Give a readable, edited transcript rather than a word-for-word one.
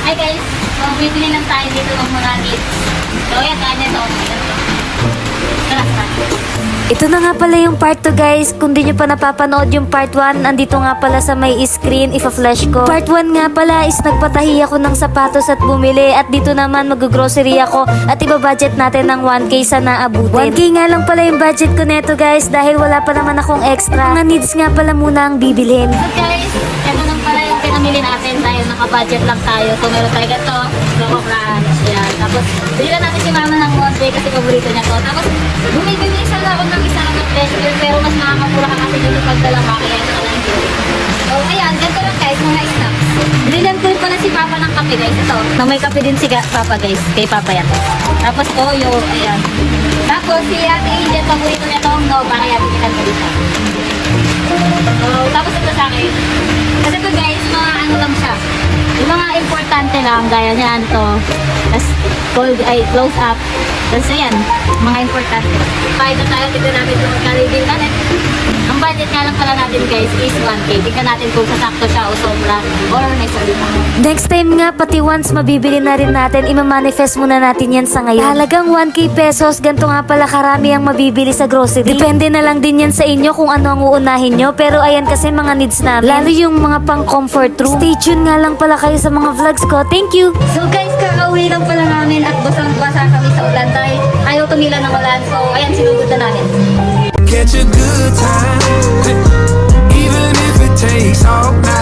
Hi guys, so bibili lang tayo dito ng mga needs. So yan, kanya ito. Ito na nga pala yung part 2 guys. Kung di nyo pa napapanood yung part 1, andito nga pala sa may screen, ipa-flash ko. Part 1 nga pala is nagpatahi ako ng sapatos at bumili. At dito naman mag-grocery ako at iba-budget natin ng 1K sa naabutin. 1K nga lang pala yung budget ko neto guys dahil wala pa naman akong extra. Mga needs nga pala muna ang bibilhin. So guys, ito lang pala yung pinamili natin. Tayo, naka-budget lang tayo. So meron tayo ganito, Choco Crunch. Yan. Tapos, bilan natin si mama ng Monte kasi paborito niya to. Tapos, bumibili isa lang ako ng isa lang ng pleasure pero mas makakamura ka kasi dito pag dalawa kaya ito lang yun. So, ayan, ganito lang guys, mga snacks. Bilan ko pala si Papa ng kape guys. Ito, na may kape din si Papa guys. Kay Papa yan. Tapos, Toyo, ayan. Tapos, si Ate Angel, paborito niya itong no, para yan, bilan ko dito. So, tapos ito sa akin. Kasi ito guys, mga ano lang siya. Yung mga importante lang, gaya niyan to. Tapos, close up. Tapos ayan, mga importante. Kahit na tayo, tignan natin kung magkalibing natin. Ang budget nga lang pala natin guys is 1K. Tignan natin kung sasakto siya o sobra or may salita. Next time nga, pati once mabibili na rin natin, imamanifest muna natin yan sa ngayon. Halagang 1K pesos, ganito nga pala karami ang mabibili sa grocery. Depende na lang din yan sa inyo kung ano ang uunahin nyo. Pero ayan kasi mga needs namin. Lalo yung mga pang comfort room. Stay tuned nga lang pala kayo sa mga vlogs ko. Thank you! So guys, kakauwi lang pala namin at basang-basa kami sa ulan dahil ayaw tumila ng ulan. So ayan, sinugod na namin. Catch a good time, even if it takes all night.